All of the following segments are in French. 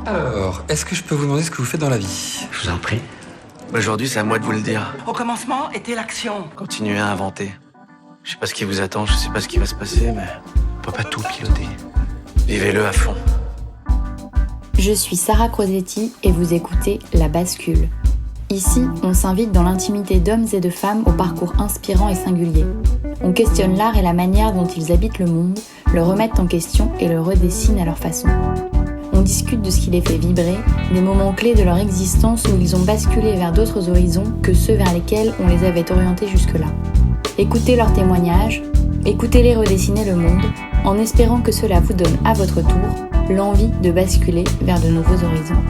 Alors, est-ce que je peux vous demander ce que vous faites dans la vie? Je vous en prie. Aujourd'hui, c'est à moi de vous le dire. Au commencement était l'action. Continuez à inventer. Je sais pas ce qui vous attend, je sais pas ce qui va se passer, mais on peut pas tout piloter. Vivez-le à fond. Je suis Sarah Crosetti et vous écoutez La Bascule. Ici, on s'invite dans l'intimité d'hommes et de femmes au parcours inspirant et singulier. On questionne l'art et la manière dont ils habitent le monde, le remettent en question et le redessinent à leur façon. On discute de ce qui les fait vibrer, des moments clés de leur existence où ils ont basculé vers d'autres horizons que ceux vers lesquels on les avait orientés jusque-là. Écoutez leurs témoignages, écoutez-les redessiner le monde, en espérant que cela vous donne à votre tour l'envie de basculer vers de nouveaux horizons.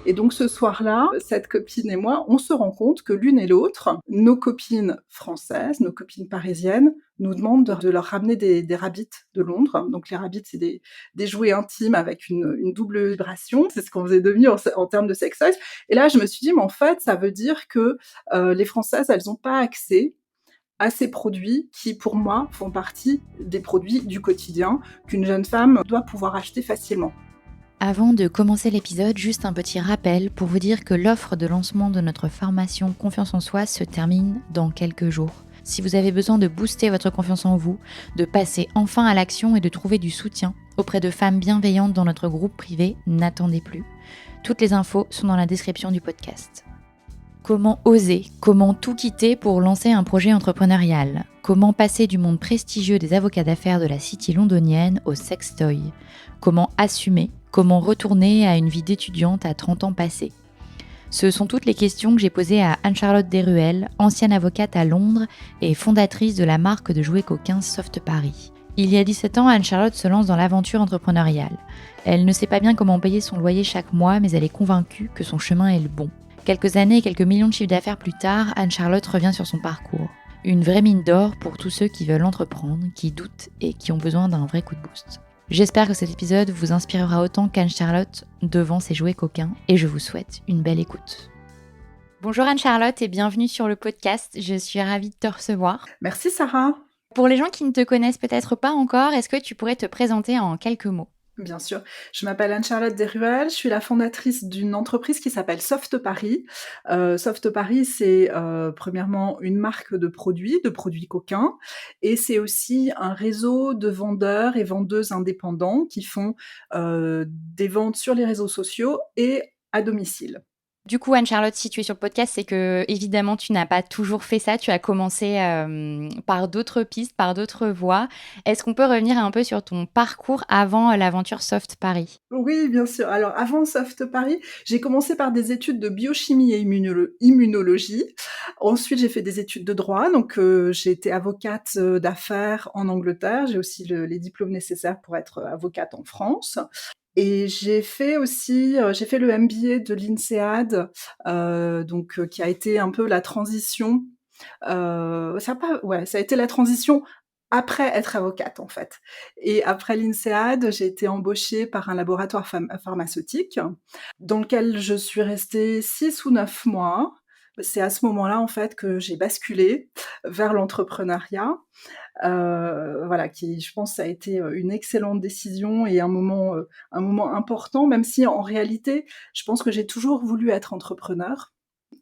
Et donc ce soir-là, cette copine et moi, on se rend compte que l'une et l'autre, nos copines françaises, nos copines parisiennes, nous demandent de leur ramener des rabbits de Londres. Donc les rabbits, c'est des jouets intimes avec une double vibration. C'est ce qu'on faisait de mieux en termes de sex toys. Et là, je me suis dit, mais en fait, ça veut dire que les Françaises, elles n'ont pas accès à ces produits qui, pour moi, font partie des produits du quotidien qu'une jeune femme doit pouvoir acheter facilement. Avant de commencer l'épisode, juste un petit rappel pour vous dire que l'offre de lancement de notre formation Confiance en soi se termine dans quelques jours. Si vous avez besoin de booster votre confiance en vous, de passer enfin à l'action et de trouver du soutien auprès de femmes bienveillantes dans notre groupe privé, n'attendez plus. Toutes les infos sont dans la description du podcast. Comment oser, comment tout quitter pour lancer un projet entrepreneurial? Comment passer du monde prestigieux des avocats d'affaires de la city londonienne au sextoy? Comment assumer? Comment retourner à une vie d'étudiante à 30 ans passés? Ce sont toutes les questions que j'ai posées à Anne-Charlotte Desruelles, ancienne avocate à Londres et fondatrice de la marque de jouets coquins Soft Paris. Il y a 17 ans, Anne-Charlotte se lance dans l'aventure entrepreneuriale. Elle ne sait pas bien comment payer son loyer chaque mois, mais elle est convaincue que son chemin est le bon. Quelques années et quelques millions de chiffres d'affaires plus tard, Anne-Charlotte revient sur son parcours. Une vraie mine d'or pour tous ceux qui veulent entreprendre, qui doutent et qui ont besoin d'un vrai coup de boost. J'espère que cet épisode vous inspirera autant qu'Anne-Charlotte devant ses jouets coquins et je vous souhaite une belle écoute. Bonjour Anne-Charlotte et bienvenue sur le podcast, je suis ravie de te recevoir. Merci Sarah. Pour les gens qui ne te connaissent peut-être pas encore, est-ce que tu pourrais te présenter en quelques mots ? Bien sûr. Je m'appelle Anne-Charlotte Desruelles, je suis la fondatrice d'une entreprise qui s'appelle Soft Paris. Soft Paris, c'est premièrement une marque de produits coquins, et c'est aussi un réseau de vendeurs et vendeuses indépendants qui font des ventes sur les réseaux sociaux et à domicile. Du coup, Anne-Charlotte, si tu es sur le podcast, c'est que évidemment, tu n'as pas toujours fait ça. Tu as commencé par d'autres pistes, par d'autres voies. Est-ce qu'on peut revenir un peu sur ton parcours avant l'aventure Soft Paris ? Oui, bien sûr. Alors, avant Soft Paris, j'ai commencé par des études de biochimie et immunologie. Ensuite, j'ai fait des études de droit. Donc, j'ai été avocate d'affaires en Angleterre. J'ai aussi les diplômes nécessaires pour être avocate en France. Et j'ai fait le MBA de l'INSEAD, qui a été un peu la transition. Ça a été la transition après être avocate, en fait. Et après l'INSEAD, j'ai été embauchée par un laboratoire pharmaceutique dans lequel je suis restée 6 ou 9 mois. C'est à ce moment-là, en fait, que j'ai basculé vers l'entrepreneuriat. Qui, je pense, ça a été une excellente décision et un moment important, même si en réalité, je pense que j'ai toujours voulu être entrepreneur.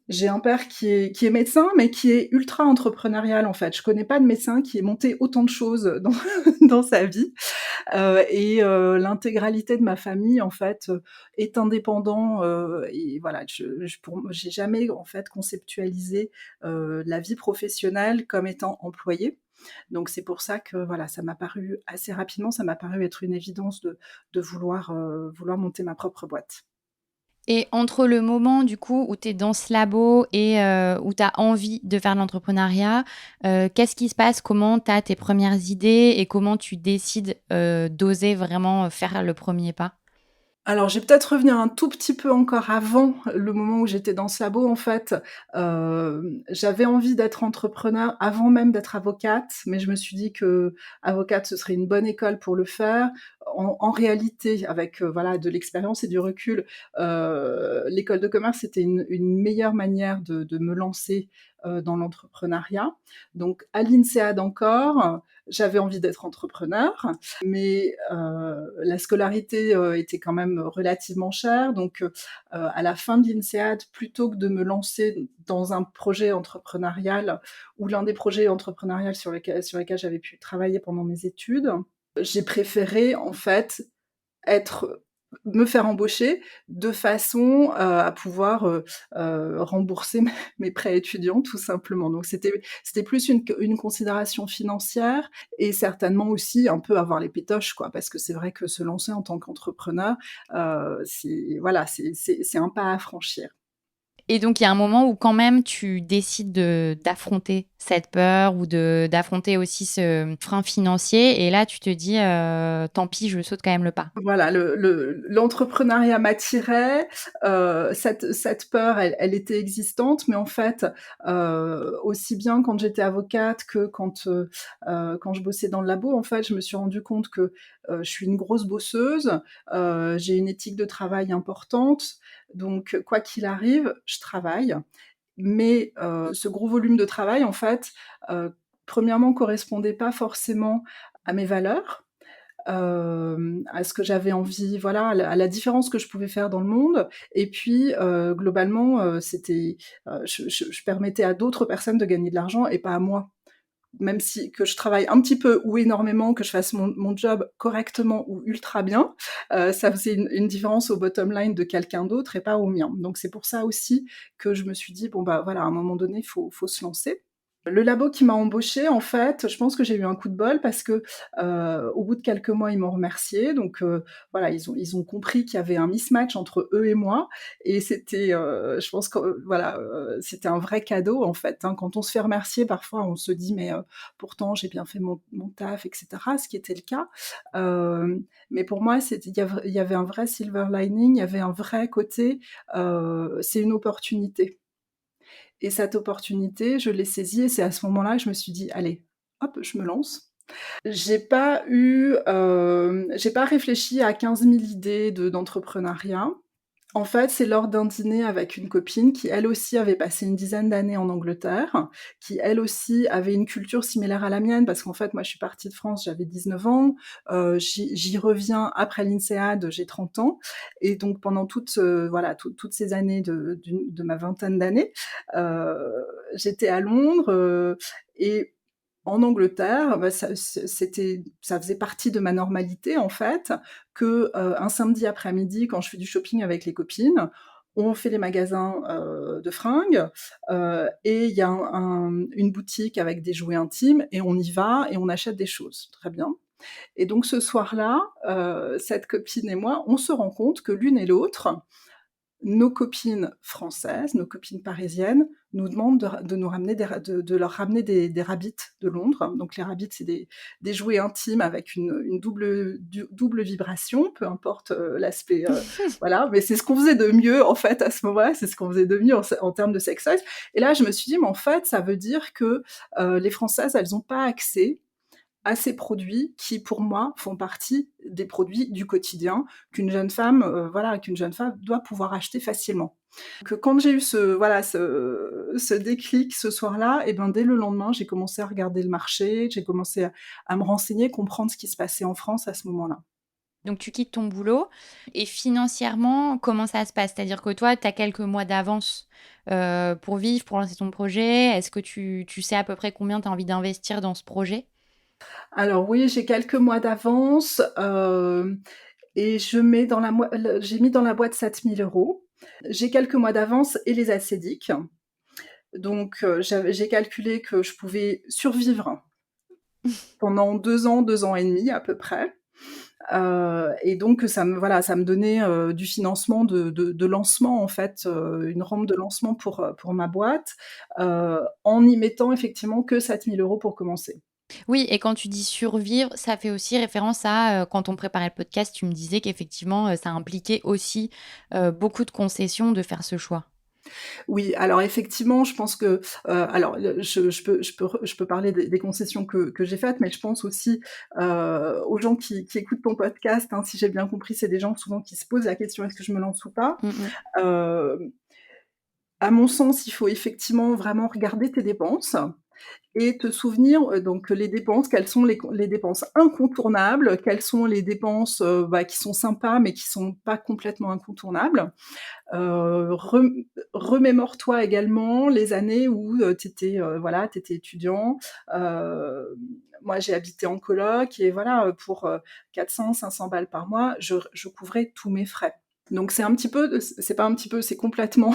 J'ai un père qui est médecin, mais qui est ultra entrepreneurial, en fait. Je connais pas de médecin qui ait monté autant de choses dans sa vie. L'intégralité de ma famille, en fait, est indépendant. Et voilà, j'ai jamais, en fait, conceptualisé la vie professionnelle comme étant employée. Donc c'est pour ça que voilà, ça m'a paru assez rapidement, ça m'a paru être une évidence de vouloir monter ma propre boîte. Et entre le moment, du coup, où tu es dans ce labo et où tu as envie de faire de l'entrepreneuriat, qu'est-ce qui se passe? Comment tu as tes premières idées et comment tu décides d'oser vraiment faire le premier pas? Alors, je vais peut-être revenir un tout petit peu encore avant le moment où j'étais dans ce labo. En fait, j'avais envie d'être entrepreneur avant même d'être avocate, mais je me suis dit que avocate, ce serait une bonne école pour le faire. en réalité, avec voilà, de l'expérience et du recul, l'école de commerce était une meilleure manière de me lancer dans l'entrepreneuriat. Donc à l'INSEAD encore, j'avais envie d'être entrepreneur, mais la scolarité était quand même relativement chère. Donc à la fin de l'INSEAD, plutôt que de me lancer dans un projet entrepreneurial ou l'un des projets entrepreneuriaux sur lesquels j'avais pu travailler pendant mes études, j'ai préféré en fait me faire embaucher de façon à pouvoir rembourser mes prêts étudiants tout simplement. Donc c'était plus une considération financière et certainement aussi un peu avoir les pétoches, quoi, parce que c'est vrai que se lancer en tant qu'entrepreneur, c'est un pas à franchir. Et donc, il y a un moment où quand même tu décides d'affronter cette peur ou d'affronter aussi ce frein financier. Et là, tu te dis, tant pis, je saute quand même le pas. Voilà, l'entrepreneuriat m'attirait, cette peur, elle était existante, mais en fait, aussi bien quand j'étais avocate que quand je bossais dans le labo, en fait, je me suis rendu compte que je suis une grosse bosseuse, j'ai une éthique de travail importante, donc quoi qu'il arrive, je travaille. Mais ce gros volume de travail, en fait, premièrement, correspondait pas forcément à mes valeurs, à ce que j'avais envie, voilà, à la différence que je pouvais faire dans le monde. Et puis, globalement, je permettais à d'autres personnes de gagner de l'argent et pas à moi. Même si que je travaille un petit peu ou énormément, que je fasse mon job correctement ou ultra bien, ça faisait une différence au bottom line de quelqu'un d'autre et pas au mien. Donc c'est pour ça aussi que je me suis dit: «Bon, bah, voilà, à un moment donné, faut se lancer». Le labo qui m'a embauchée, en fait, je pense que j'ai eu un coup de bol parce que, au bout de quelques mois, ils m'ont remerciée. Donc, voilà, ils ont compris qu'il y avait un mismatch entre eux et moi et c'était, je pense que, voilà, c'était un vrai cadeau, en fait, hein. Quand on se fait remercier, parfois, on se dit: «Mais, pourtant, j'ai bien fait mon taf» et cetera, ce qui était le cas. Mais pour moi, il y avait un vrai silver lining, il y avait un vrai côté, c'est une opportunité. Et cette opportunité, je l'ai saisie et c'est à ce moment-là que je me suis dit: «Allez, hop, je me lance». J'ai pas réfléchi à 15 000 idées d'entrepreneuriat. En fait, c'est lors d'un dîner avec une copine qui, elle aussi, avait passé une dizaine d'années en Angleterre, qui, elle aussi, avait une culture similaire à la mienne, parce qu'en fait, moi, je suis partie de France, j'avais 19 ans, j'y reviens après l'INSEAD, j'ai 30 ans, et donc pendant toutes ces années de ma vingtaine d'années, j'étais à Londres, et en Angleterre, bah, ça faisait partie de ma normalité, en fait, que, un samedi après-midi, quand je fais du shopping avec les copines, on fait les magasins, de fringues, et il y a une boutique avec des jouets intimes et on y va et on achète des choses. Très bien. Et donc ce soir-là, cette copine et moi, on se rend compte que l'une et l'autre, nos copines françaises, nos copines parisiennes, nous demandent de nous ramener de leur ramener des rabbits de Londres. Donc les rabbits, c'est des jouets intimes avec une double vibration, peu importe l'aspect, voilà. Mais c'est ce qu'on faisait de mieux en fait à ce moment-là. C'est ce qu'on faisait de mieux en termes de sex toys. Et là, je me suis dit, mais en fait, ça veut dire que les Françaises, elles n'ont pas accès à ces produits qui, pour moi, font partie des produits du quotidien qu'une jeune femme doit pouvoir acheter facilement. Que quand j'ai eu ce déclic ce soir-là, et ben dès le lendemain, j'ai commencé à regarder le marché, j'ai commencé à me renseigner, comprendre ce qui se passait en France à ce moment-là. Donc, tu quittes ton boulot et financièrement, comment ça se passe? C'est-à-dire que toi, tu as quelques mois d'avance pour vivre, pour lancer ton projet. Est-ce que tu sais à peu près combien tu as envie d'investir dans ce projet? Alors oui, j'ai quelques mois d'avance, et j'ai mis dans la boîte 7 000 €. J'ai quelques mois d'avance et les assédiques. Donc j'ai calculé que je pouvais survivre pendant 2 ans et demi à peu près. Et donc ça me donnait, du financement de lancement en fait, une rampe de lancement pour ma boîte, en y mettant effectivement que 7 000 € pour commencer. Oui, et quand tu dis survivre, ça fait aussi référence à, quand on préparait le podcast, tu me disais qu'effectivement, ça impliquait aussi, beaucoup de concessions de faire ce choix. Oui, alors effectivement, je pense que, alors je peux parler des concessions que j'ai faites, mais je pense aussi, aux gens qui écoutent ton podcast, hein, si j'ai bien compris, c'est des gens souvent qui se posent la question: «Est-ce que je me lance ou pas?» Mmh mh. Hem, à mon sens, il faut effectivement vraiment regarder tes dépenses et te souvenir, donc les dépenses, quelles sont les dépenses incontournables, quelles sont les dépenses, qui sont sympas mais qui sont pas complètement incontournables. Remémore-toi également les années où, tu étais, voilà, tu étais étudiant. Moi, j'ai habité en coloc et voilà, pour, 400-500 balles par mois, je couvrais tous mes frais. Donc c'est un petit peu, c'est pas un petit peu, c'est complètement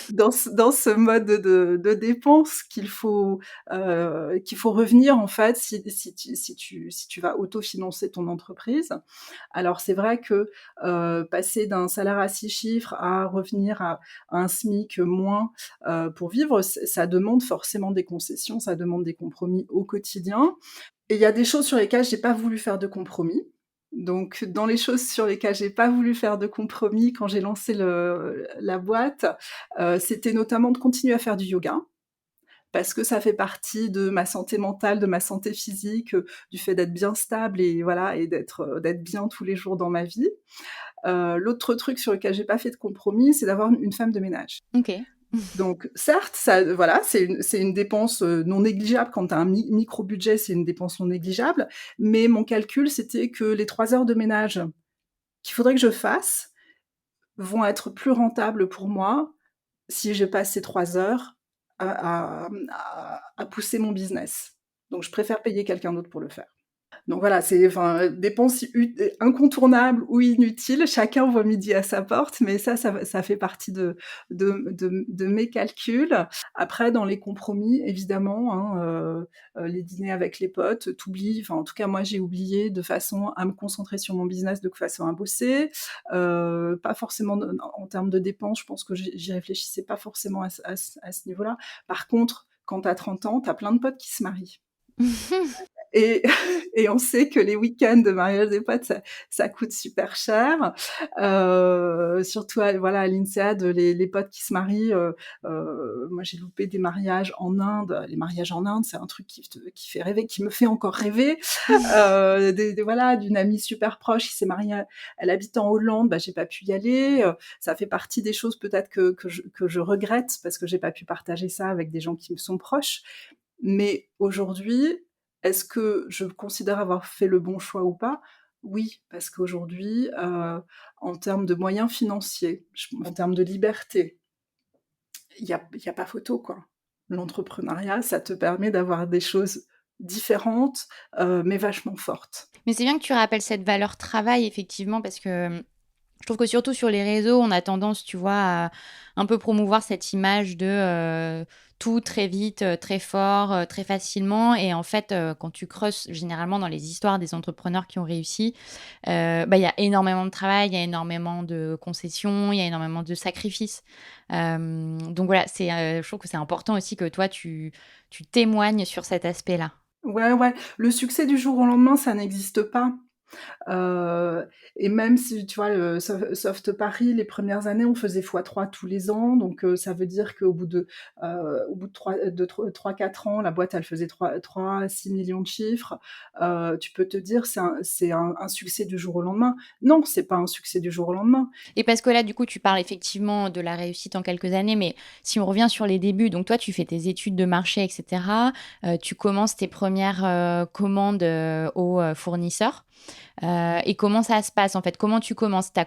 dans ce mode de dépense qu'il faut revenir en fait si tu vas autofinancer ton entreprise. Alors c'est vrai que, passer d'un salaire à 6 chiffres à revenir à un SMIC moins, pour vivre, ça demande forcément des concessions, ça demande des compromis au quotidien et il y a des choses sur lesquelles j'ai pas voulu faire de compromis. Donc dans les choses sur lesquelles j'ai pas voulu faire de compromis quand j'ai lancé la boîte, c'était notamment de continuer à faire du yoga parce que ça fait partie de ma santé mentale, de ma santé physique, du fait d'être bien stable et voilà et d'être bien tous les jours dans ma vie. L'autre truc sur lequel j'ai pas fait de compromis, c'est d'avoir une femme de ménage. OK. Donc certes, ça voilà, c'est une dépense, non négligeable quand tu as un micro budget, c'est une dépense non négligeable, mais mon calcul, c'était que les 3 heures de ménage qu'il faudrait que je fasse vont être plus rentables pour moi si je passe ces 3 heures à pousser mon business. Donc je préfère payer quelqu'un d'autre pour le faire. Donc voilà, c'est enfin, dépenses incontournables ou inutiles, chacun voit midi à sa porte, mais ça fait partie de mes calculs. Après dans les compromis, évidemment, hein, les dîners avec les potes, tu enfin en tout cas moi j'ai oublié de façon à me concentrer sur mon business, de façon à bosser. Pas forcément en termes de dépenses, je pense que j'y réfléchissais pas forcément à ce niveau-là. Par contre, quand tu as 30 ans, tu as plein de potes qui se marient. Et et on sait que les week-ends de mariage des potes, ça coûte super cher. Surtout à l'INSEAD, les potes qui se marient, moi j'ai loupé des mariages en Inde. Les mariages en Inde, c'est un truc qui fait rêver, qui me fait encore rêver. Voilà, d'une amie super proche qui s'est mariée, elle habite en Hollande, bah, j'ai pas pu y aller. Ça fait partie des choses peut-être que je regrette parce que j'ai pas pu partager ça avec des gens qui me sont proches. Mais aujourd'hui, est-ce que je considère avoir fait le bon choix ou pas? Oui, parce qu'aujourd'hui, en termes de moyens financiers, en termes de liberté, il y a pas photo, quoi. L'entrepreneuriat, ça te permet d'avoir des choses différentes, mais vachement fortes. Mais c'est bien que tu rappelles cette valeur travail effectivement parce que, je trouve que surtout sur les réseaux, on a tendance, tu vois, à un peu promouvoir cette image de, tout très vite, très fort, très facilement et en fait, quand tu creuses généralement dans les histoires des entrepreneurs qui ont réussi, il y a énormément de travail, il y a énormément de concessions, il y a énormément de sacrifices. Donc voilà, je trouve que c'est important aussi que toi tu témoignes sur cet aspect-là. Ouais, ouais, le succès du jour au lendemain, ça n'existe pas. Heu et même si tu vois, le Soft Paris, les premières années, on faisait fois 3 tous les ans, donc ça veut dire qu'au bout de 3-4 ans, la boîte, elle faisait 3 à 6 millions de chiffres. Tu peux te dire: «C'est un succès du jour au lendemain». Non, c'est pas un succès du jour au lendemain. Et parce que là, du coup, tu parles effectivement de la réussite en quelques années, mais si on revient sur les débuts, donc toi, tu fais tes études de marché, et cetera, tu commences tes premières, commandes, aux, fournisseurs, et comment ça se passe, en fait? Comment tu commences? Tu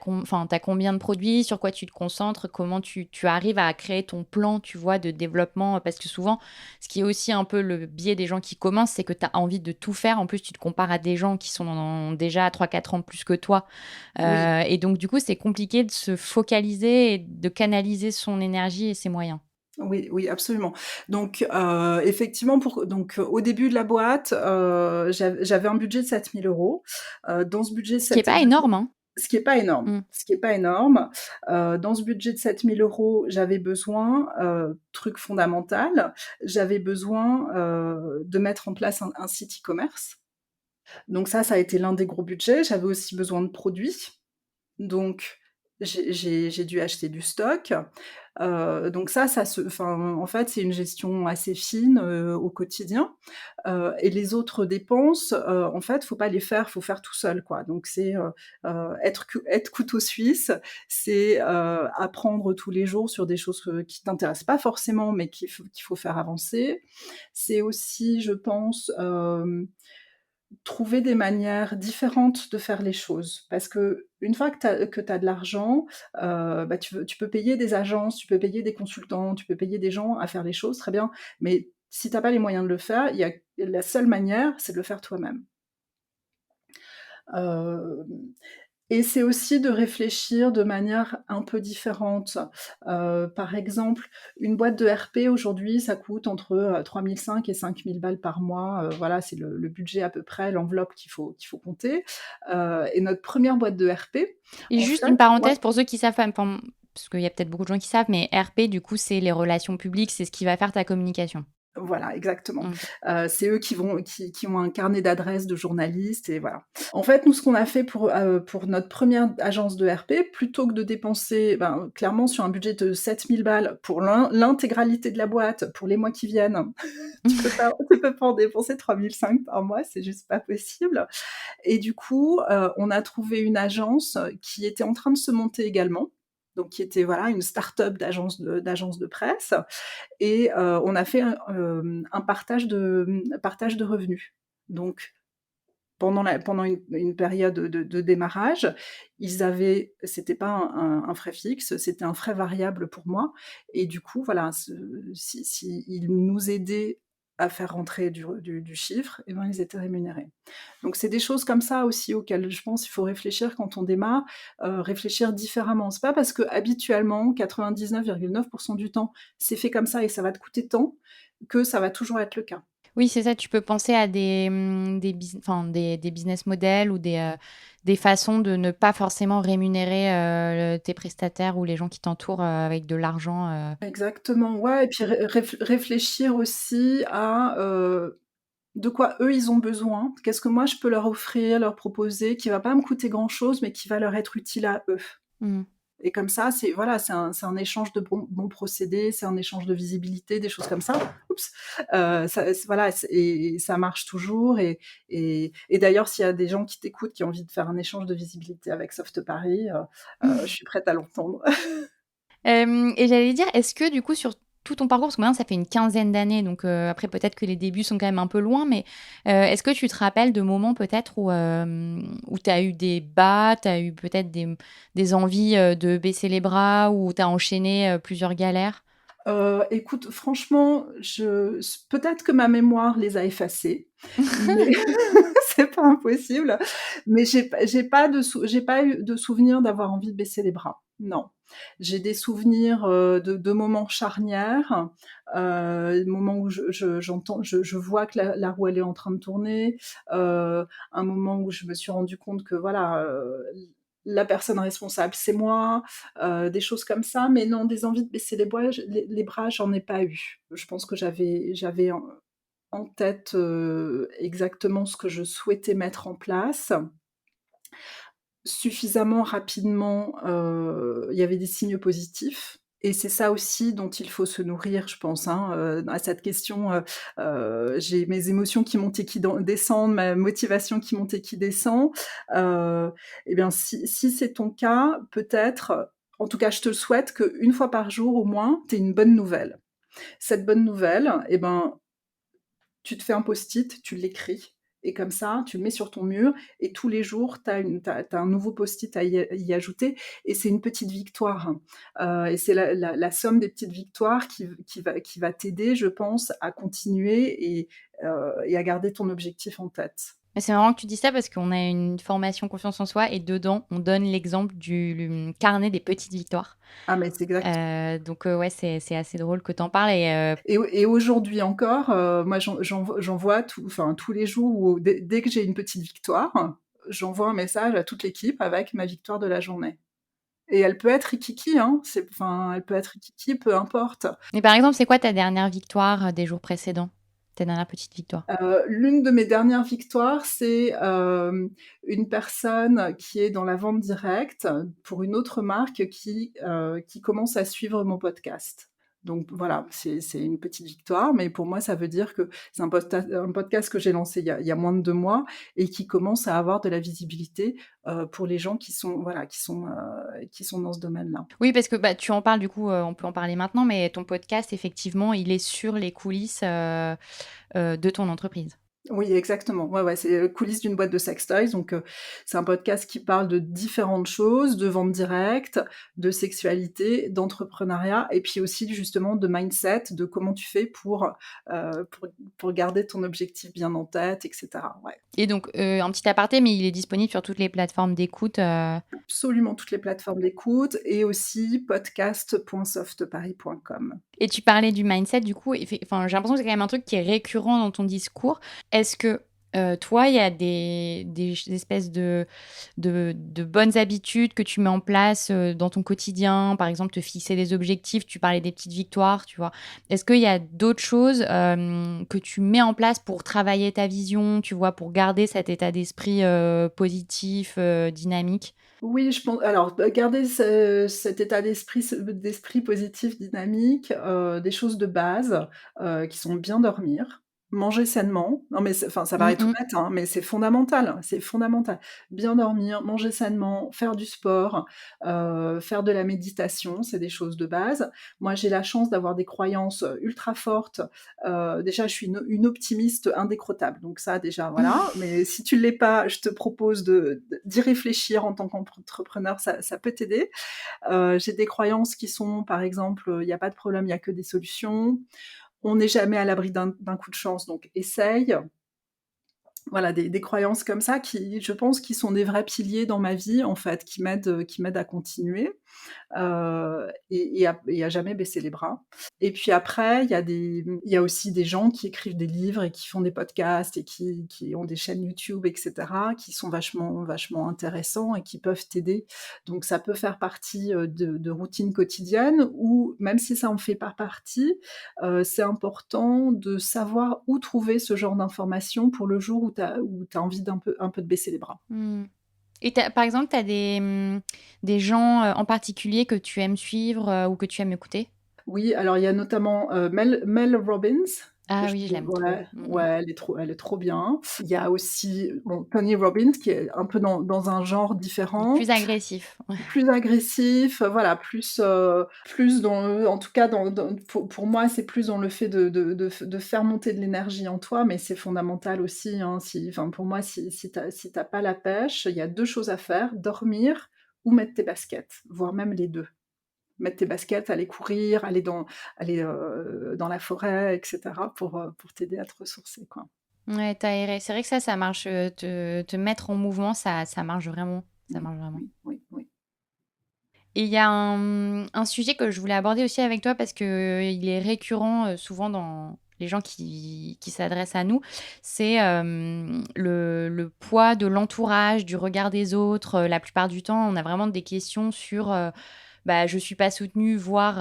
combien de produits? Sur quoi tu te concentres? Comment tu arrives à créer ton plan, tu vois, de développement? Parce que souvent, ce qui est aussi un peu le biais des gens qui commencent, c'est que tu as envie de tout faire. En plus, tu te compares à des gens qui sont déjà 3-4 ans plus que toi. Oui. Et donc du coup, c'est compliqué de se focaliser et de canaliser son énergie et ses moyens. Oui, oui, absolument. Donc, effectivement, au début de la boîte, j'avais un budget de 7 000 €. Dans ce budget de Ce qui est 7 pas 000 énorme, hein. ce qui est pas énorme, Mmh. ce qui est pas énorme. Dans ce budget de 7 000 €, j'avais besoin, truc fondamental, j'avais besoin, de mettre en place un site e-commerce. Donc ça a été l'un des gros budgets. J'avais aussi besoin de produits. Donc j'ai dû acheter du stock. Donc ça en fait, c'est une gestion assez fine, au quotidien. Et les autres dépenses, en fait, faut faire tout seul, quoi. Donc c'est, être couteau suisse, c'est, apprendre tous les jours sur des choses, qui t'intéressent pas forcément, mais qu'il faut faire avancer. C'est aussi, je pense, trouver des manières différentes de faire les choses. Parce qu'une fois que tu as de l'argent, bah, tu peux payer des agences, tu peux payer des consultants, tu peux payer des gens à faire les choses, très bien. Mais si tu as pas les moyens de le faire, la seule manière, c'est de le faire toi-même. Hem Et c'est aussi de réfléchir de manière un peu différente. Par exemple, une boîte de RP aujourd'hui, ça coûte entre, 3 500 et 5 000 balles par mois. Voilà, c'est le budget à peu près, l'enveloppe qu'il faut compter. Et notre première boîte de RP, Et en juste fait une ouais, parenthèse pour ceux qui savent pas, enfin, parce qu'il y a peut-être beaucoup de gens qui savent, mais RP, du coup, c'est les relations publiques, c'est ce qui va faire ta communication. voilà, exactement. OK. C'est eux qui ont un carnet d'adresses de journalistes et voilà. En fait, nous, ce qu'on a fait pour notre première agence de RP, plutôt que de dépenser, ben, clairement sur un budget de 7 000 balles pour l'intégralité de la boîte pour les mois qui viennent, tu peux pas en dépenser 3 500 par mois, c'est juste pas possible. Et du coup, on a trouvé une agence qui était en train de se monter également, donc qui était, voilà, une start-up d'agence de presse. Et on a fait un partage de revenus. Donc pendant une période de démarrage, c'était pas un frais fixe, c'était un frais variable pour moi et du coup, voilà, si ils nous aidaient à faire rentrer du chiffre, et ben, ils étaient rémunérés. Donc c'est des choses comme ça aussi auxquelles je pense il faut réfléchir quand on démarre, réfléchir différemment. C'est pas parce qu'habituellement 99,9 du temps, c'est fait comme ça et ça va te coûter tant, que ça va toujours être le cas. Oui, c'est ça, tu peux penser à des business models ou des façons de ne pas forcément rémunérer, tes prestataires ou les gens qui t'entourent, avec de l'argent, Exactement, ouais et puis réfléchir aussi à, de quoi eux ils ont besoin. Qu'est-ce que moi je peux leur offrir, leur proposer, qui va pas me coûter grand chose, mais qui va leur être utile à eux. mmh. Et comme ça, c'est un échange de bons procédés, c'est un échange de visibilité, des choses comme ça. Oups! Voilà, et ça marche toujours et d'ailleurs, s'il y a des gens qui t'écoutent, qui ont envie de faire un échange de visibilité avec Soft Paris, je suis prête à l'entendre. Et j'allais dire, est-ce que du coup sur tout ton parcours, parce que maintenant ça fait une quinzaine d'années, donc après peut-être que les débuts sont quand même un peu loin, mais est-ce que tu te rappelles de moments peut-être où tu as eu des bas, tu as eu peut-être des envies, de baisser les bras, ou tu as enchaîné, plusieurs galères? Écoute, franchement, peut-être que ma mémoire les a effacés, mais c'est pas impossible. Mais j'ai pas eu de souvenir d'avoir envie de baisser les bras. Non. J'ai des souvenirs, de moments charnières, moments où je vois que la roue elle est en train de tourner, un moment où je me suis rendu compte que voilà, la personne responsable c'est moi, des choses comme ça, mais non, des envies de baisser les bras, j'en ai pas eu. Je pense que j'avais en tête, exactement ce que je souhaitais mettre en place. Suffisamment rapidement, il y avait des signes positifs et c'est ça aussi dont il faut se nourrir, je pense, hein, à cette question, j'ai mes émotions qui montent et qui descendent, ma motivation qui monte et qui descend. Et bien si c'est ton cas, peut-être, en tout cas je te le souhaite, qu'une fois par jour au moins, tu aies une bonne nouvelle. Cette bonne nouvelle et ben, tu te fais un post-it, tu l'écris et comme ça, tu le mets sur ton mur et tous les jours, tu as un nouveau post-it à y ajouter et c'est une petite victoire. Et c'est la somme des petites victoires qui va t'aider, je pense, à continuer et à garder ton objectif en tête. Mais c'est marrant que tu dis ça parce qu'on a une formation confiance en soi et dedans, on donne l'exemple carnet des petites victoires. Ah mais c'est exact. Donc ouais, c'est assez drôle que tu en parles Et aujourd'hui encore, moi j'en vois tous les jours où dès que j'ai une petite victoire, j'envoie un message à toute l'équipe avec ma victoire de la journée. Et elle peut être rikiki, hein, elle peut être rikiki, peu importe. mais par exemple, c'est quoi ta dernière victoire, des jours précédents? ta dernière petite victoire? L'une de mes dernières victoires, c'est, une personne qui est dans la vente directe pour une autre marque qui commence à suivre mon podcast. Donc voilà, c'est une petite victoire, mais pour moi, ça veut dire que c'est un podcast que j'ai lancé il y a moins de 2 mois et qui commence à avoir de la visibilité, pour les gens qui sont, voilà, qui sont dans ce domaine-là. Oui, parce que, bah, tu en parles du coup, on peut en parler maintenant, mais ton podcast effectivement, il est sur les coulisses, de ton entreprise. Oui, exactement. Ouais, ouais, c'est, coulisses d'une boîte de sextoys. Donc, c'est un podcast qui parle de différentes choses, de vente directe, de sexualité, d'entrepreneuriat et puis aussi justement de mindset, de comment tu fais pour garder ton objectif bien en tête et cetera. Ouais, Et donc, un petit aparté, mais il est disponible sur toutes les plateformes d'écoute, absolument toutes les plateformes d'écoute et aussi podcast.softparis.com. et tu parlais du mindset du coup, enfin, j'ai l'impression que c'est quand même un truc qui est récurrent dans ton discours. Est-ce que, toi, il y a des espèces de bonnes habitudes que tu mets en place, dans ton quotidien? Par exemple, te fixer des objectifs, tu parlais des petites victoires, tu vois? Est-ce qu'il y a d'autres choses, que tu mets en place pour travailler ta vision, tu vois? Pour garder cet état d'esprit, positif, dynamique? Oui, je pense alors, garder cet état d'esprit positif, dynamique, des choses de base, qui sont bien dormir, manger sainement. Non, mais enfin, ça Mmh paraît tout mh. bête, hein, mais c'est fondamental, c'est fondamental. Bien dormir, manger sainement, faire du sport, faire de la méditation, c'est des choses de base. Moi, j'ai la chance d'avoir des croyances, ultra fortes. Déjà, je suis une optimiste indécrottable, donc ça déjà, voilà. Mais si tu ne l'es pas, je te propose d'y réfléchir en tant qu'entrepreneur, ça peut t'aider. J'ai des croyances qui sont, par exemple, il y a pas de problème, il y a que des solutions. On n'est jamais à l'abri d'un coup de chance, donc essaye. Voilà, des croyances comme ça qui, je pense, qui sont des vrais piliers dans ma vie, en fait, qui m'aident à continuer. Et à jamais baisser les bras. Et puis après, il y a aussi des gens qui écrivent des livres et qui font des podcasts et qui ont des chaînes YouTube et cetera, qui sont vachement vachement intéressants et qui peuvent t'aider. Donc ça peut faire partie, de routines quotidiennes ou même si ça en fait pas partie, c'est important de savoir où trouver ce genre d'informations pour le jour où tu as envie un peu de baisser les bras. Mmh. Et par exemple, tu as des gens, en particulier que tu aimes suivre, ou que tu aimes écouter? Oui, alors il y a notamment, Mel Robbins, que Ah je oui, je trouve, l'aime trop. ouais, Mmh ouais, mh. elle est trop bien. Il y a aussi, bon, Tony Robbins qui est un peu dans un genre Il est différent, plus agressif. Ouais. plus agressif, voilà, plus dans le en tout cas pour moi, c'est plus dans le fait de faire monter de l'énergie en toi, mais c'est fondamental aussi, hein, enfin pour moi, si tu pas la pêche, il y a 2 choses à faire: dormir ou mettre tes baskets, voire même les 2. Mettre tes baskets, aller courir, aller dans la forêt et cetera pour t'aider à te ressourcer, quoi. Ouais, t'aérer. C'est vrai que ça marche, te mettre en mouvement, ça marche vraiment. Ça Oui, marche vraiment. oui, oui, oui. Et il y a un sujet que je voulais aborder aussi avec toi parce qu'il est récurrent, souvent dans les gens qui s'adressent à nous. C'est, le poids de l'entourage, du regard des autres. La plupart du temps, on a vraiment des questions sur, bah, je suis pas soutenue, voire,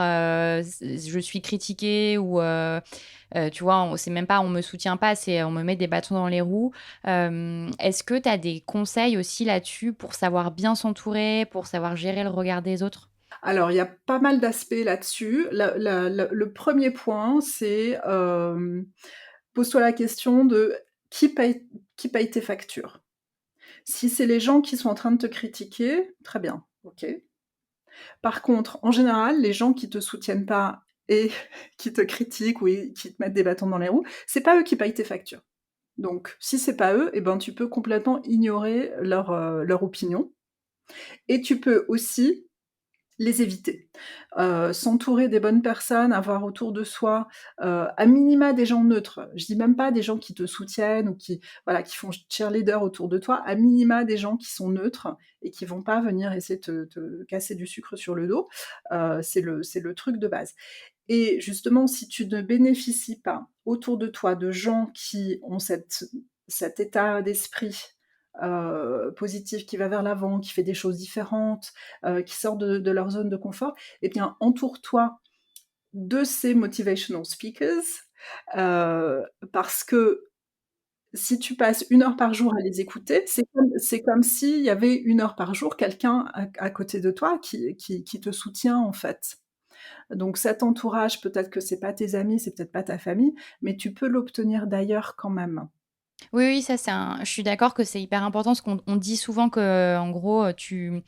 je suis critiquée ou, tu vois? C'est même pas on me soutient pas, c'est on me met des bâtons dans les roues. Est-ce que tu as des conseils aussi là-dessus pour savoir bien s'entourer, pour savoir gérer le regard des autres? Alors, il y a pas mal d'aspects là-dessus. Le 1er point, c'est, pose-toi la question de qui paye tes factures? Si c'est les gens qui sont en train de te critiquer, très bien, OK. Par contre, en général, les gens qui te soutiennent pas et qui te critiquent ou qui te mettent des bâtons dans les roues, c'est pas eux qui payent tes factures. Donc si c'est pas eux, et ben, tu peux complètement ignorer leur opinion et tu peux aussi les éviter. S'entourer des bonnes personnes, avoir autour de soi, à minima des gens neutres. Je dis même pas des gens qui te soutiennent ou qui, voilà, qui font cheerleader autour de toi, à minima des gens qui sont neutres et qui vont pas venir essayer de te casser du sucre sur le dos. C'est le truc de base. Et justement, si tu ne bénéficies pas autour de toi de gens qui ont cet état d'esprit, positif, qui va vers l'avant, qui fait des choses différentes, qui sort de leur zone de confort, eh bien, entoure-toi de ces motivational speakers, Heu, Parce que si tu passes 1 heure par jour à les écouter, c'est comme s'il y avait 1 heure par jour quelqu'un à côté de toi qui te soutient, en fait. Donc cet entourage, peut-être que c'est pas tes amis, c'est peut-être pas ta famille, mais tu peux l'obtenir d'ailleurs quand même. Oui, oui, ça, je suis d'accord que c'est hyper important parce qu'on dit souvent que, en gros, tu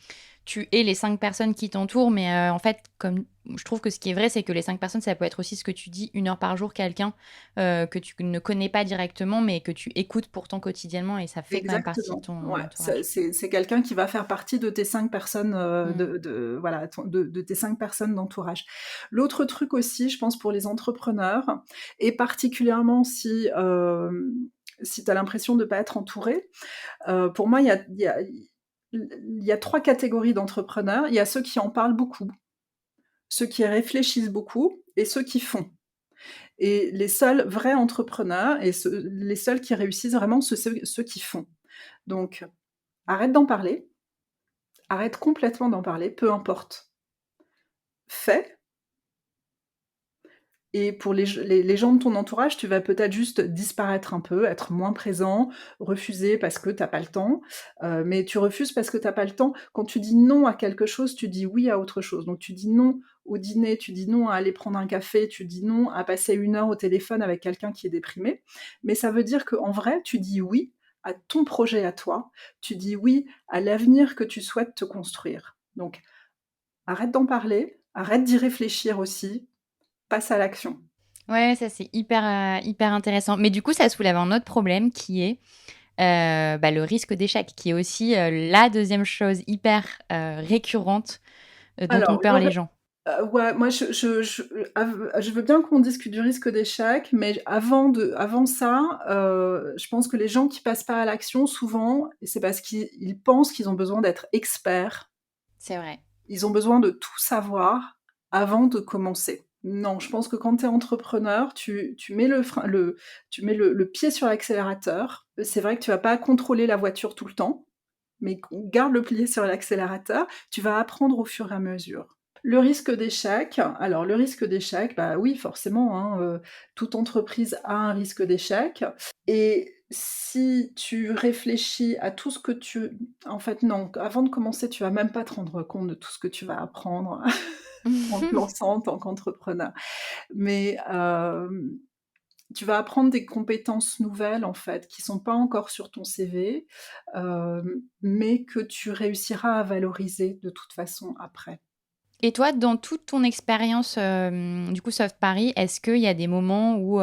es les 5 personnes qui t'entourent, mais en fait, comme je trouve que ce qui est vrai, c'est que les 5 personnes, ça peut être aussi ce que tu dis, 1 heure par jour, quelqu'un que tu ne connais pas directement, mais que tu écoutes pourtant quotidiennement et ça fait quand même partie de Exactement, ton ouais, entourage. c'est quelqu'un qui va faire partie de tes 5 personnes, Mmh. de voilà, de tes 5 personnes d'entourage. L'autre truc aussi, je pense pour les entrepreneurs et particulièrement si tu as l'impression de pas être entouré, pour moi, il y a 3 catégories d'entrepreneurs. Il y a ceux qui en parlent beaucoup, ceux qui réfléchissent beaucoup et ceux qui font. Et les seuls vrais entrepreneurs et les seuls qui réussissent vraiment, c'est ceux qui font. Donc arrête d'en parler, arrête complètement d'en parler, peu importe. Fais, et pour les gens de ton entourage, tu vas peut-être juste disparaître un peu, être moins présent, refuser parce que tu as pas le temps, mais tu refuses parce que tu as pas le temps. Quand tu dis non à quelque chose, tu dis oui à autre chose. Donc tu dis non au dîner, tu dis non à aller prendre un café, tu dis non à passer 1 heure au téléphone avec quelqu'un qui est déprimé, mais ça veut dire qu'en vrai, tu dis oui à ton projet à toi, tu dis oui à l'avenir que tu souhaites te construire. Donc arrête d'en parler, arrête d'y réfléchir aussi, passe à l'action. Ouais, ça, c'est hyper intéressant. Mais du coup, ça soulève un autre problème qui est, bah, le risque d'échec, qui est aussi, la deuxième chose hyper, récurrente, dont ont Alors peur les gens. ouais, moi je veux bien qu'on discute du risque d'échec, mais avant ça, je pense que les gens qui passent pas à l'action souvent, c'est parce qu'ils pensent qu'ils ont besoin d'être experts. C'est vrai. Ils ont besoin de tout savoir avant de commencer. Non, je pense que quand tu es entrepreneur, tu mets le pied sur l'accélérateur. C'est vrai que tu vas pas contrôler la voiture tout le temps, mais garde le pied sur l'accélérateur, tu vas apprendre au fur et à mesure. Le risque d'échec, bah oui, forcément, hein, toute entreprise a un risque d'échec, et si tu réfléchis à tout ce que en fait non, avant de commencer, tu vas même pas te rendre compte de tout ce que tu vas apprendre en te lançant en tant qu'entrepreneur. Mais tu vas apprendre des compétences nouvelles, en fait, qui sont pas encore sur ton CV, mais que tu réussiras à valoriser de toute façon après. Et toi, dans toute ton expérience, du coup, Soft Paris, est-ce qu'il y a des moments où,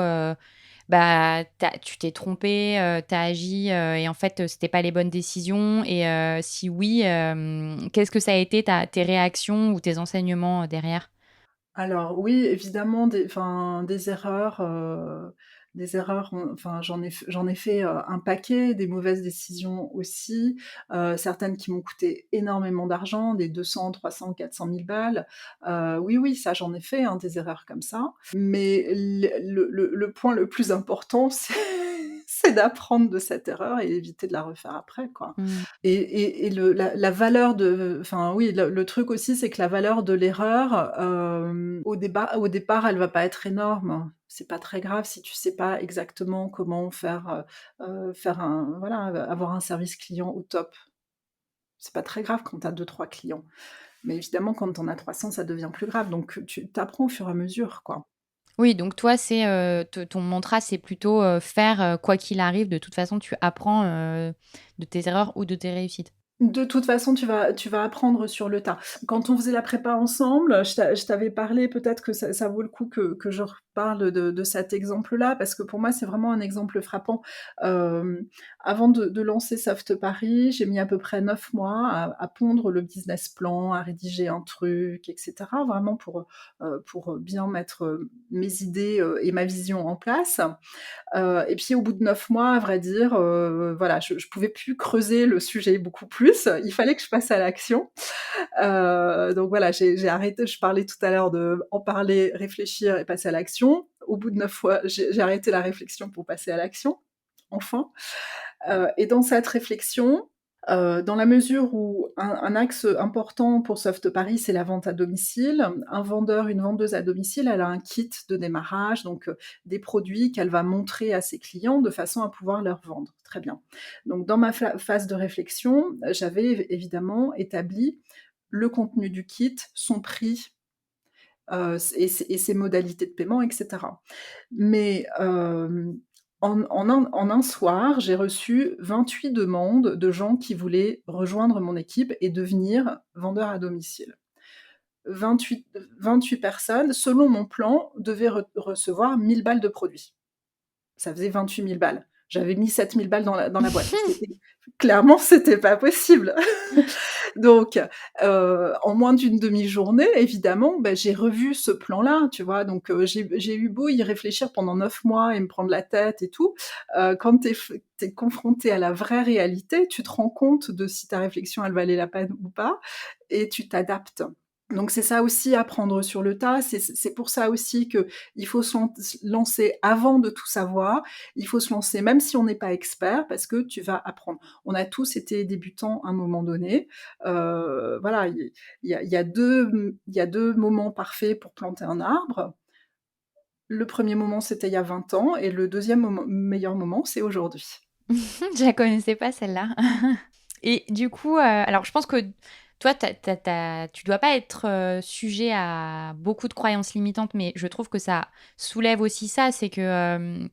bah, tu t'es trompé, tu as agi, et en fait, c'était pas les bonnes décisions et si oui, qu'est-ce que ça a été tes réactions ou tes enseignements, derrière? Alors oui, évidemment, des erreurs, enfin j'en ai fait, un paquet, des mauvaises décisions aussi, certaines qui m'ont coûté énormément d'argent, des 200, 300, 400 000 balles. Oui, oui, ça j'en ai fait, hein, des erreurs comme ça. Mais le point le plus important, c'est d'apprendre de cette erreur et éviter de la refaire après, quoi. Mmh. Et la valeur de enfin oui, le truc aussi, c'est que la valeur de l'erreur, au départ, elle va pas être énorme. C'est pas très grave si tu sais pas exactement comment faire avoir un service client au top. C'est pas très grave quand tu as 2-3 clients. Mais évidemment, quand tu en as 300, ça devient plus grave. Donc tu apprends au fur et à mesure, quoi. Oui, donc toi, c'est, ton mantra, c'est plutôt, faire, quoi qu'il arrive. De toute façon, tu apprends, de tes erreurs ou de tes réussites. De toute façon, tu vas apprendre sur le tas. Quand on faisait la prépa ensemble, je t'avais parlé, peut-être que ça vaut le coup que je reparle de cet exemple-là, parce que pour moi, c'est vraiment un exemple frappant. Avant de lancer Soft Paris, j'ai mis à peu près 9 mois à pondre le business plan, à rédiger un truc, et cetera, vraiment pour bien mettre, mes idées, et ma vision en place. Et puis au bout de 9 mois, à vrai dire, voilà, je pouvais plus creuser le sujet beaucoup plus. Il fallait que je passe à l'action. Donc voilà, j'ai arrêté. Je parlais tout à l'heure de en parler, réfléchir et passer à l'action. Au bout de 9 fois, j'ai arrêté la réflexion pour passer à l'action, enfin. Et dans cette réflexion, Dans la mesure où un axe important pour Soft Paris, c'est la vente à domicile. Un vendeur, une vendeuse à domicile, elle a un kit de démarrage, donc des produits qu'elle va montrer à ses clients de façon à pouvoir leur vendre. Très bien. Donc dans ma phase de réflexion, j'avais évidemment établi le contenu du kit, son prix, et ses modalités de paiement, et cetera. Mais en un soir, j'ai reçu 28 demandes de gens qui voulaient rejoindre mon équipe et devenir vendeurs à domicile. 28 personnes, selon mon plan, devaient recevoir 1000 balles de produits. Ça faisait 28 000 balles. J'avais mis 7 000 balles dans la boîte. Clairement, c'était pas possible. Donc, en moins d'une demi-journée, évidemment, j'ai revu ce plan-là, tu vois. Donc, j'ai eu beau y réfléchir pendant 9 mois et me prendre la tête et tout. Quand t'es confronté à la vraie réalité, tu te rends compte de si ta réflexion, elle valait la peine ou pas, et tu t'adaptes. Donc c'est ça aussi, apprendre sur le tas. C'est pour ça aussi qu'il faut se lancer avant de tout savoir. Il faut se lancer même si on n'est pas expert, parce que tu vas apprendre. On a tous été débutants à un moment donné. Voilà, il y a deux moments parfaits pour planter un arbre. Le premier moment, c'était il y a 20 ans, et le deuxième meilleur moment, c'est aujourd'hui. Je la connaissais pas celle-là. Et du coup, alors je pense que toi, tu dois pas être sujet à beaucoup de croyances limitantes, mais je trouve que ça soulève aussi ça, c'est que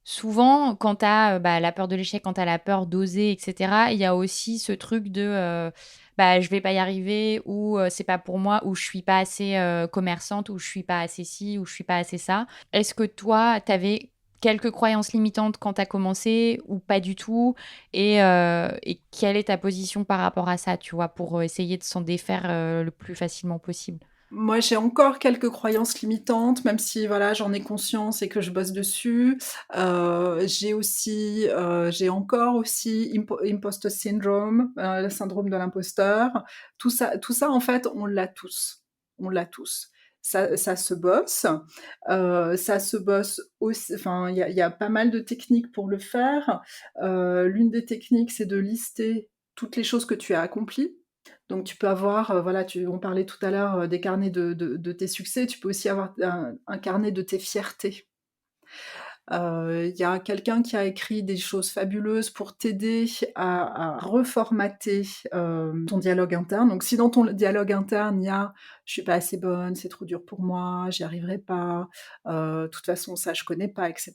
souvent, quand tu as la peur de l'échec, quand tu as la peur d'oser, etc., il y a aussi ce truc de je vais pas y arriver, ou c'est pas pour moi, ou je suis pas assez commerçante, ou je suis pas assez ci, ou je suis pas assez ça. Est-ce que toi, tu avais quelques croyances limitantes quand tu as commencé, ou pas du tout, et quelle est ta position par rapport à ça, tu vois, pour essayer de s'en défaire le plus facilement possible? Moi, j'ai encore quelques croyances limitantes, même si voilà, j'en ai conscience et que je bosse dessus. J'ai encore aussi imposter syndrome, le syndrome de l'imposteur. Tout ça, en fait, on l'a tous. On l'a tous. Ça se bosse. Ça se bosse aussi. Enfin, il y a pas mal de techniques pour le faire. L'une des techniques, c'est de lister toutes les choses que tu as accomplies. Donc tu peux avoir, voilà, on parlait tout à l'heure des carnets de tes succès, tu peux aussi avoir un carnet de tes fiertés. Il y a quelqu'un qui a écrit des choses fabuleuses pour t'aider à reformater ton dialogue interne. Donc si dans ton dialogue interne, il y a « je suis pas assez bonne, c'est trop dur pour moi, j'y arriverai pas, de toute façon ça je connais pas », etc.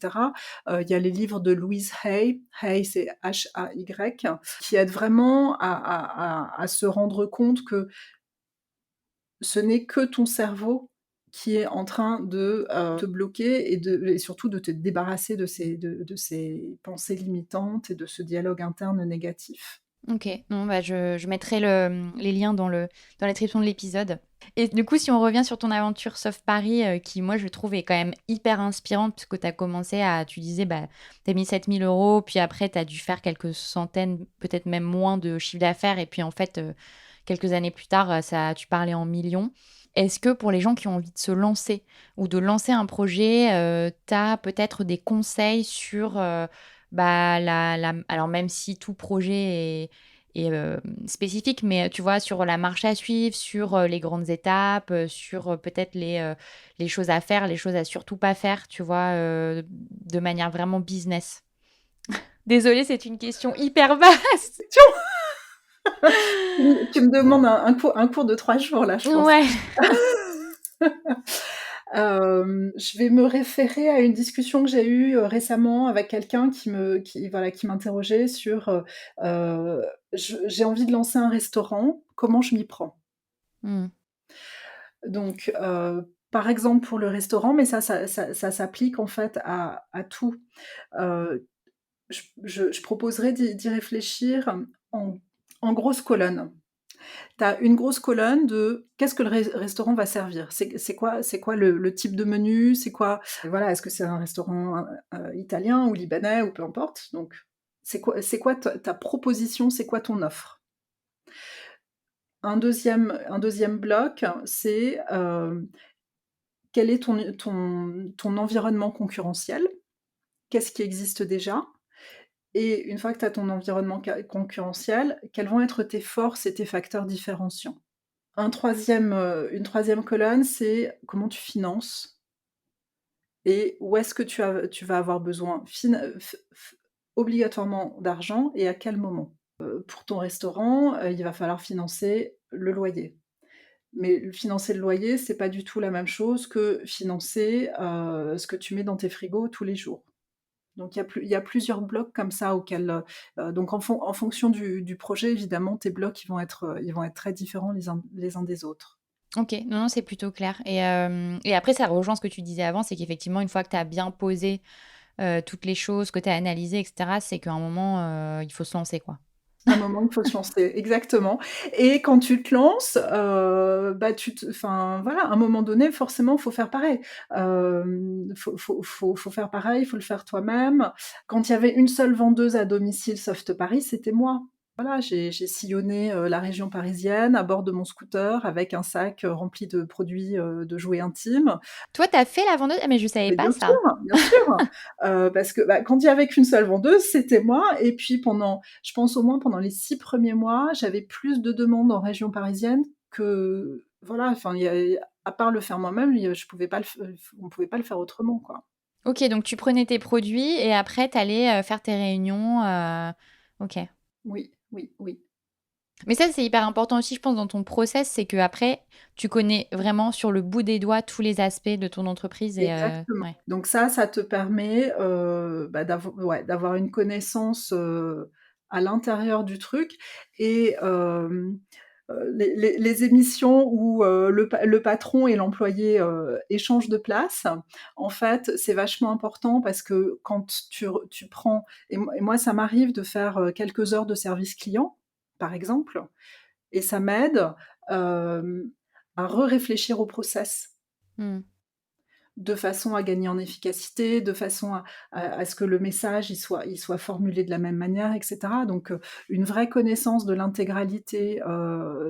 Il y a les livres de Louise Hay, Hay c'est H-A-Y, qui aident vraiment à se rendre compte que ce n'est que ton cerveau qui est en train de te bloquer et surtout de te débarrasser de ces pensées limitantes et de ce dialogue interne négatif. Ok, non, je mettrai les liens dans la description de l'épisode. Et du coup, si on revient sur ton aventure Soft Paris, qui moi je trouve est quand même hyper inspirante, parce que tu as commencé tu disais, tu as mis 7 000 euros, puis après tu as dû faire quelques centaines, peut-être même moins de chiffre d'affaires, et puis en fait, quelques années plus tard, tu parlais en millions. Est-ce que pour les gens qui ont envie de se lancer ou de lancer un projet, tu as peut-être des conseils sur, alors même si tout projet est spécifique, mais tu vois, sur la marche à suivre, sur les grandes étapes, sur peut-être les choses à faire, les choses à surtout pas faire, tu vois, de manière vraiment business. Désolée, c'est une question hyper vaste. Tu me demandes un cours de 3 jours là, je pense. Ouais. Je vais me référer à une discussion que j'ai eue récemment avec quelqu'un qui m'interrogeait sur j'ai envie de lancer un restaurant, comment je m'y prends? Donc, par exemple pour le restaurant, mais ça s'applique en fait à tout. Je proposerais d'y réfléchir en grosses colonnes. Tu as une grosse colonne de qu'est-ce que le restaurant va servir? C'est quoi le type de menu? C'est quoi, voilà, est-ce que c'est un restaurant italien ou libanais ou peu importe? Donc, c'est quoi ta proposition? C'est quoi ton offre? Un deuxième bloc, c'est quel est ton environnement concurrentiel? Qu'est-ce qui existe déjà? Et une fois que tu as ton environnement concurrentiel, quelles vont être tes forces et tes facteurs différenciants? Une troisième colonne, c'est comment tu finances et où est-ce que tu vas avoir besoin obligatoirement d'argent et à quel moment. Pour ton restaurant, il va falloir financer le loyer. Mais financer le loyer, c'est pas du tout la même chose que financer ce que tu mets dans tes frigos tous les jours. Donc il y a plusieurs blocs comme ça auxquels, donc en fonction du projet, évidemment, tes blocs, ils vont être très différents les uns des autres. OK, non, non, c'est plutôt clair et après ça rejoint ce que tu disais avant, c'est qu'effectivement une fois que tu as bien posé, toutes les choses, que tu as analysées et cetera, c'est qu'à un moment, il faut se lancer, quoi. À un moment, il faut se lancer, exactement. Et quand tu te lances, bah, enfin, voilà, à un moment donné, forcément, faut faire pareil. Faut faire pareil, faut le faire toi-même. Quand il y avait une seule vendeuse à domicile Soft Paris, c'était moi. Voilà, j'ai sillonné, la région parisienne à bord de mon scooter avec un sac, rempli de produits, de jouets intimes. Toi, tu as fait la vendeuse? Ah mais je savais Mais pas ça. bien sûr, parce que, bah, quand il y avait qu'une seule vendeuse, c'était moi et puis je pense au moins pendant les 6 premiers mois, j'avais plus de demandes en région parisienne que voilà, enfin, il y a à part le faire moi-même, je pouvais pas on pouvait pas le faire autrement, quoi. OK, donc tu prenais tes produits et après tu allais, faire tes réunions, OK. Oui, oui, oui. Mais ça, c'est hyper important aussi, je pense, dans ton process, c'est qu'après, tu connais vraiment sur le bout des doigts tous les aspects de ton entreprise et Exactement. ouais. Donc ça te permet, bah, d'avoir une connaissance, à l'intérieur du truc et les émissions où, le patron et l'employé, échangent de place, en fait, c'est vachement important parce que quand tu prends et moi ça m'arrive de faire, quelques heures de service client, par exemple, et ça m'aide, hem, à réfléchir au process. Mmh. De façon à gagner en efficacité, de façon à ce que le message il soit formulé de la même manière et cetera. Donc, une vraie connaissance de l'intégralité,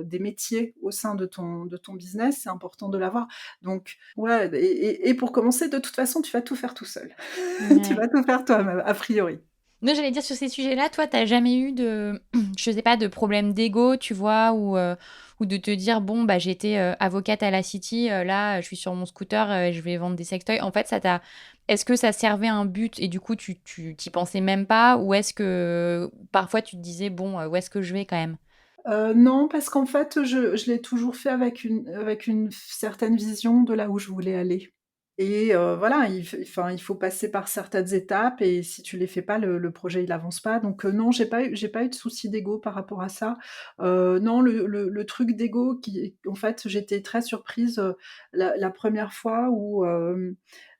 des métiers au sein de ton business, c'est important de l'avoir. Donc ouais et pour commencer, de toute façon, tu vas tout faire tout seul. Tu Ouais. vas tout faire toi-même, a priori. Non, j'allais dire sur ces sujets-là, toi, tu jamais eu de je sais pas, de problème d'ego, tu vois? Ou de te dire: «Bon, bah, j'étais, avocate à la City, là, je suis sur mon scooter, je vais vendre des sextoys». En fait, ça t'a est-ce que ça servait un but et du coup, tu t'y pensais même pas? Ou est-ce que parfois tu te disais: «Bon, où est-ce que je vais quand même?» Non, parce qu'en fait, je l'ai toujours fait avec une certaine vision de là où je voulais aller. Et voilà, il faut passer par certaines étapes et si tu les fais pas, le projet, il avance pas. Donc non, j'ai pas eu de souci d'ego par rapport à ça. Non, le truc d'ego en fait, j'étais très surprise, la 1re fois où,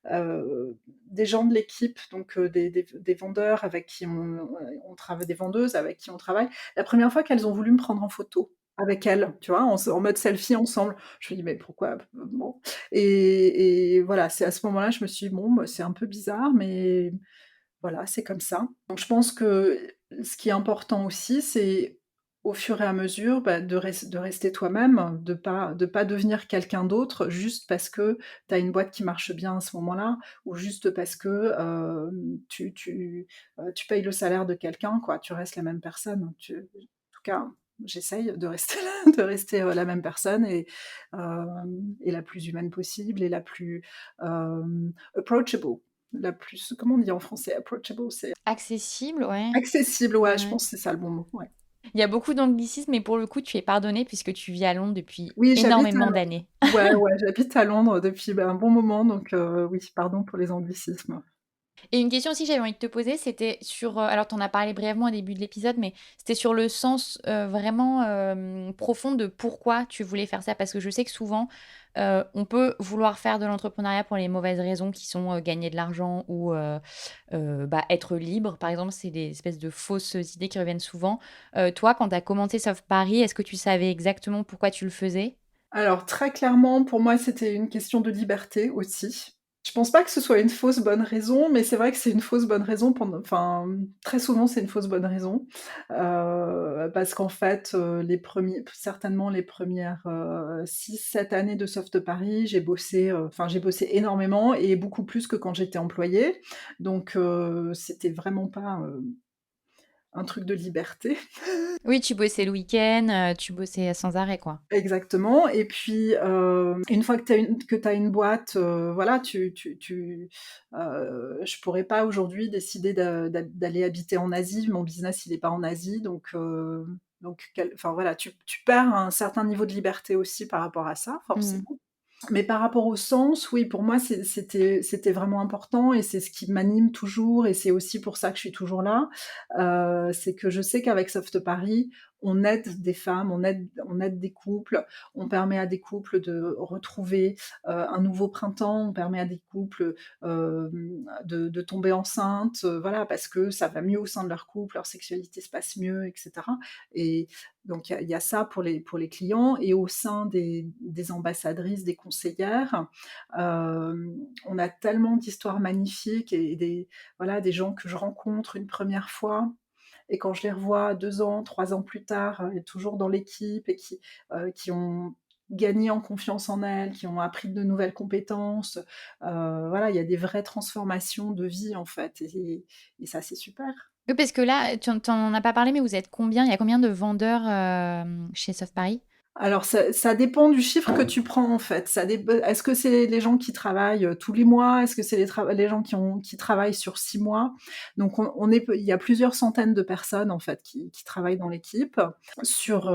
des gens de l'équipe, donc des vendeurs avec qui on travaille des vendeuses avec qui on travaille, la 1re fois qu'elles ont voulu me prendre en photo avec elles, tu vois? En mode selfie ensemble. Je me dis: «Mais pourquoi?» Bon et voilà, c'est à ce moment-là, je me suis dit: «Bon, bah, c'est un peu bizarre, mais voilà, c'est comme ça». Donc je pense que ce qui est important aussi, c'est au fur et à mesure, bah, de rester toi-même, de pas devenir quelqu'un d'autre juste parce que tu as une boîte qui marche bien à ce moment-là ou juste parce que, tu payes le salaire de quelqu'un, quoi. Tu restes la même personne. En tout cas, j'essaye de rester de rester, la même personne et la plus humaine possible et la plus, approachable. La plus comment on dit en français? Approachable, c'est Accessible, ouais. accessible, ouais, je Ouais. pense que c'est ça le bon mot, ouais. Il y a beaucoup d'anglicismes, mais pour le coup, tu es pardonnée puisque tu vis à Londres depuis Oui, énormément d'années. j'habite à Londres depuis, bah, un bon moment donc oui, pardon pour les anglicismes. Et une question aussi que j'avais envie de te poser, c'était sur, alors tu en as parlé brièvement au début de l'épisode, mais c'était sur le sens, vraiment, profond de pourquoi tu voulais faire ça. Parce que je sais que souvent, on peut vouloir faire de l'entrepreneuriat pour les mauvaises raisons qui sont, gagner de l'argent ou, bah, être libre, par exemple. C'est des espèces de fausses idées qui reviennent souvent. Toi, quand tu as commencé Soft Paris, est-ce que tu savais exactement pourquoi tu le faisais? Alors très clairement, pour moi, c'était une question de liberté aussi. Je pense pas que ce soit une fausse bonne raison, mais c'est vrai que c'est une fausse bonne raison très souvent, c'est une fausse bonne raison. Parce qu'en fait, certainement les premières res 6-7 années de Soft Paris, j'ai bossé énormément et beaucoup plus que quand j'étais employée. Donc c'était vraiment pas, un truc de liberté. Oui, tu bossais le week-end, tu bossais sans arrêt, quoi. Exactement. Et puis, une fois que tu as une boîte, voilà, je pourrais pas aujourd'hui décider d'aller habiter en Asie. Mon business, il est pas en Asie, donc enfin voilà, tu perds un certain niveau de liberté aussi par rapport à ça, Mmh. forcément. Mais par rapport au sens, oui, pour moi, c'était vraiment important et c'est ce qui m'anime toujours et c'est aussi pour ça que je suis toujours là. C'est que je sais qu'avec Soft Paris, on aide des femmes, on aide des couples, on permet à des couples de retrouver, un nouveau printemps, on permet à des couples, de tomber enceintes, voilà, parce que ça va mieux au sein de leur couple, leur sexualité se passe mieux et cetera. Et donc il y a ça pour les clients et au sein des ambassadrices, des conseillères, on a tellement d'histoires magnifiques et voilà, des gens que je rencontre une première fois et quand je les revois 2 ans, 3 ans plus tard, et toujours dans l'équipe et qui ont gagné en confiance en elles, qui ont appris de nouvelles compétences, voilà, il y a des vraies transformations de vie, en fait et ça, c'est super. Oui, parce que là, tu en as pas parlé, mais vous êtes combien? Il y a combien de vendeurs, chez Soft Paris? Alors ça dépend du chiffre que tu prends en fait. Est-ce que c'est les gens qui travaillent, tous les mois? Est-ce que c'est les gens qui travaillent sur 6 mois? Donc il y a plusieurs centaines de personnes en fait qui travaillent dans l'équipe. Sur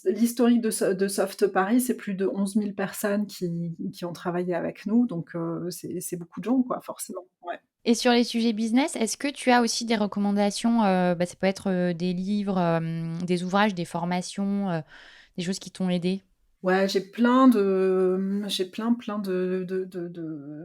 l'historique de Soft Paris, c'est plus de 11 000 personnes qui ont travaillé avec nous, donc c'est beaucoup de gens quoi, forcément. Ouais. Et sur les sujets business, est-ce que tu as aussi des recommandations? Ça peut être, des livres, des ouvrages, des formations, des choses qui t'ont aidé? Ouais, j'ai plein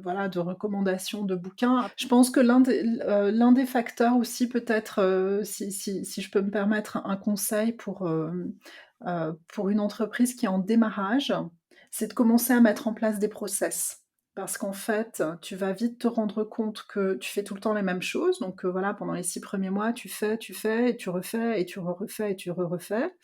voilà, de recommandations de bouquins. Je pense que l'un des facteurs aussi peut-être, si je peux me permettre un conseil pour une entreprise qui est en démarrage, c'est de commencer à mettre en place des process. Parce qu'en fait, tu vas vite te rendre compte que tu fais tout le temps les mêmes choses. Donc, voilà, pendant les 6 premiers mois, tu fais et tu refais et tu refais et tu refais.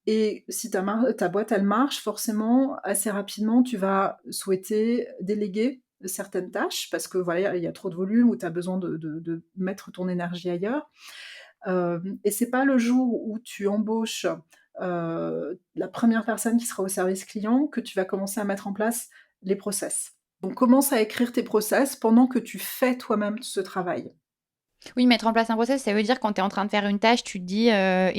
Et si ta boîte, elle marche, forcément, assez rapidement, tu vas souhaiter déléguer certaines tâches parce que voilà, il y a trop de volume ou tu as besoin de mettre ton énergie ailleurs. Et c'est pas le jour où tu embauches, la première personne qui sera au service client que tu vas commencer à mettre en place les process. Donc commence à écrire tes process pendant que tu fais toi-même ce travail. Oui, mettre en place un process, ça veut dire quand tu es en train de faire une tâche, tu te dis,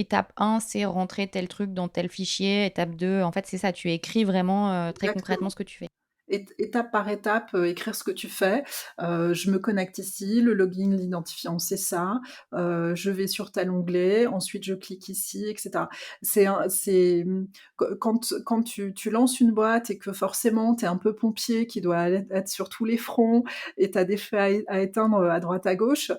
étape 1, c'est rentrer tel truc dans tel fichier, étape 2, en fait, c'est ça, tu écris vraiment, très concrètement Exactement. ce que tu fais. Étape par étape, écrire ce que tu fais. Je me connecte ici, le login, l'identifiant, c'est ça. Je vais sur tel onglet, ensuite je clique ici, et cetera. Quand tu lances une boîte et que forcément tu es un peu pompier qui doit être sur tous les fronts et tu as des feux à éteindre, à droite à gauche,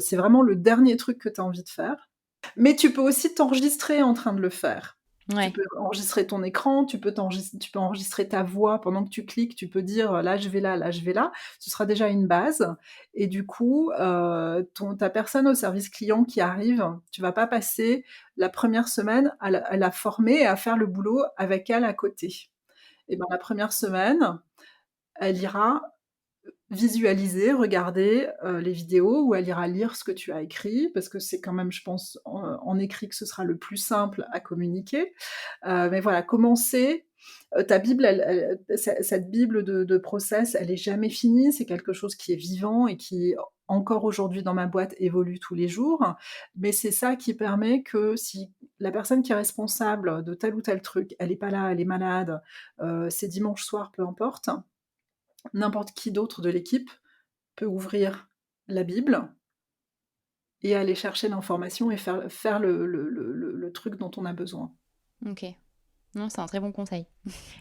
c'est vraiment le dernier truc que tu as envie de faire. Mais tu peux aussi t'enregistrer en train de le faire. Tu Ouais. peux enregistrer ton écran, tu peux enregistrer ta voix pendant que tu cliques, tu peux dire, «Là, je vais là, là, je vais là». Ce sera déjà une base et du coup, ta personne au service client qui arrive, tu vas pas passer la première semaine à la former et à faire le boulot avec elle à côté. Et ben, la première semaine, elle ira visualiser, regarder, les vidéos ou elle ira lire ce que tu as écrit parce que c'est quand même, je pense, en écrit que ce sera le plus simple à communiquer. Mais voilà, commencer, ta bible, cette bible de process, elle est jamais finie. C'est quelque chose qui est vivant et qui, encore aujourd'hui dans ma boîte, évolue tous les jours. Mais c'est ça qui permet que si la personne qui est responsable de tel ou tel truc, elle est pas là, elle est malade, c'est dimanche soir, peu importe, n'importe qui d'autre de l'équipe peut ouvrir la Bible et aller chercher l'information et faire le truc dont on a besoin. OK. Non, c'est un très bon conseil.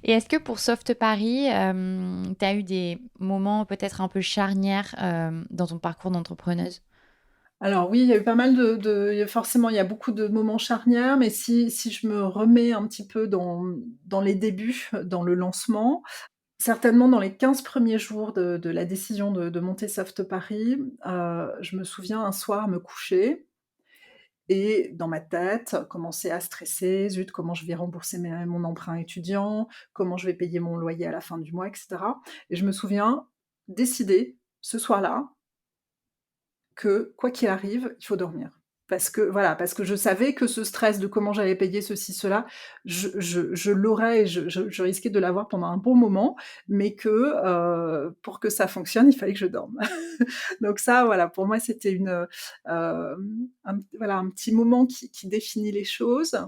Et est-ce que pour Soft Paris, tu as eu des moments peut-être un peu charnières, dans ton parcours d'entrepreneuse? Alors oui, il y a eu pas mal forcément, il y a beaucoup de moments charnières, mais si je me remets un petit peu dans les débuts, dans le lancement, certainement dans les 15 premiers jours de la décision de monter Soft Paris, je me souviens un soir me coucher et dans ma tête, commencer à stresser: «Zut, comment je vais rembourser mon emprunt étudiant? Comment je vais payer mon loyer à la fin du mois?» et cetera. Et je me souviens décider ce soir-là que, quoi qu'il arrive, il faut dormir. Parce que je savais que ce stress de comment j'allais payer ceci, cela, je l'aurais et je risquais de l'avoir pendant un bon moment, mais que, pour que ça fonctionne, il fallait que je dorme. Donc ça, voilà, pour moi, c'était un petit moment qui définit les choses.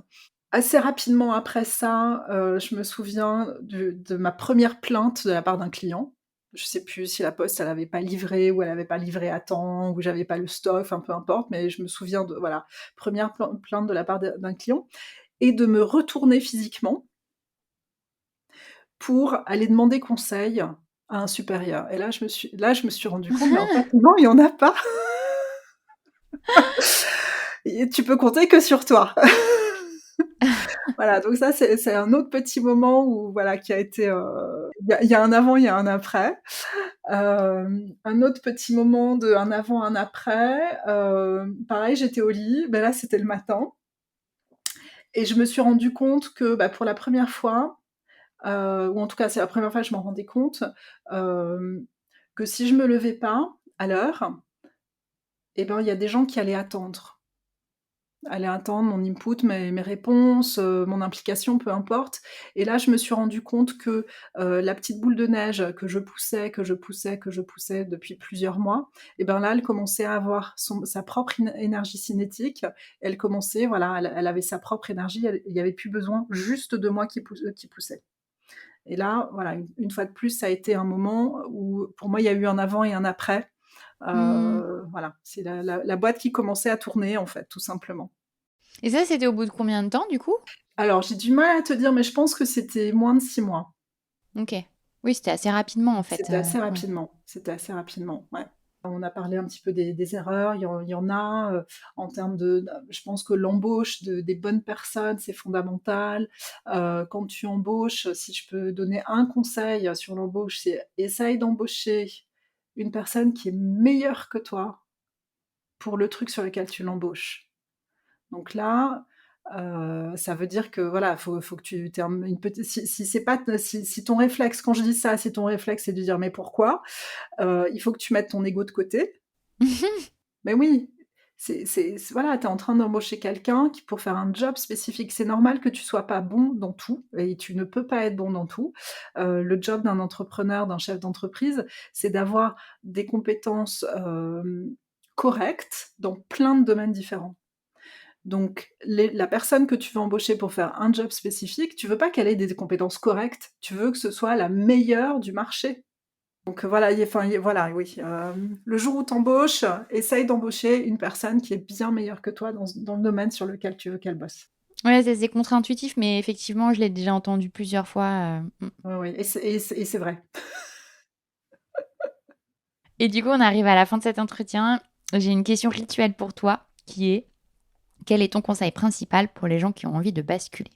Assez rapidement après ça, je me souviens de ma première plainte de la part d'un client. Je sais plus si la poste, elle avait pas livré ou elle avait pas livré à temps ou j'avais pas le stock, enfin peu importe, mais je me souviens de voilà, première plainte de la part d'un client et de me retourner physiquement pour aller demander conseil à un supérieur et je me suis rendue compte, mais en fait non, il y en a pas et tu peux compter que sur toi. Voilà, donc ça, c'est un autre petit moment où voilà, qui a été, il y a un avant, il y a un après. Un autre petit moment de un avant, un après, pareil, j'étais au lit, ben là, c'était le matin et je me suis rendu compte que, bah, pour la première fois, ou en tout cas, c'est la première fois que je m'en rendais compte, hem, que si je me levais pas à l'heure, et ben, il y a des gens qui allaient attendre. Aller attendre mon input, mes réponses, mon implication, peu importe et là, je me suis rendu compte que, la petite boule de neige que je poussais, que je poussais, que je poussais depuis plusieurs mois et ben, là, elle commençait à avoir sa propre énergie cinétique. Elle commençait, voilà, elle avait sa propre énergie, il y avait plus besoin juste de moi qui poussait et là, voilà, une fois de plus, ça a été un moment où, pour moi, il y a eu un avant et un après. Mmh. Voilà, c'est la boîte qui commençait à tourner, en fait, tout simplement. Et ça, c'était au bout de combien de temps, du coup? Alors, j'ai du mal à te dire, mais je pense que c'était moins de 6 mois. OK. Oui, c'était assez rapidement, en fait, ouais. C'était assez rapidement, ouais. On a parlé un petit peu des erreurs, il y en a, en termes je pense que l'embauche des bonnes personnes, c'est fondamental. Quand tu embauches, si je peux donner un conseil sur l'embauche, c'est essaye d'embaucher une personne qui est meilleure que toi pour le truc sur lequel tu l'embauches. Donc là, ça veut dire que voilà, faut que tu aies une petite si c'est pas si ton réflexe quand je dis ça, si ton réflexe c'est de dire: «Mais pourquoi?» Il faut que tu mettes ton ego de côté. Mais oui, voilà, tu es en train d'embaucher quelqu'un qui pour faire un job spécifique. C'est normal que tu sois pas bon dans tout et tu ne peux pas être bon dans tout. Le job d'un entrepreneur, d'un chef d'entreprise, c'est d'avoir des compétences, correctes dans plein de domaines différents. Donc la personne que tu veux embaucher pour faire un job spécifique, tu veux pas qu'elle ait des compétences correctes, tu veux que ce soit la meilleure du marché. Donc voilà, voilà, oui, le jour où tu embauches, essaye d'embaucher une personne qui est bien meilleure que toi dans le domaine sur lequel tu veux qu'elle bosse. Ouais, c'est contre-intuitif, mais effectivement, je l'ai déjà entendu plusieurs fois, Oui, oui et c'est vrai. et du coup, on arrive à la fin de cet entretien. J'ai une question rituelle pour toi qui est: quel est ton conseil principal pour les gens qui ont envie de basculer?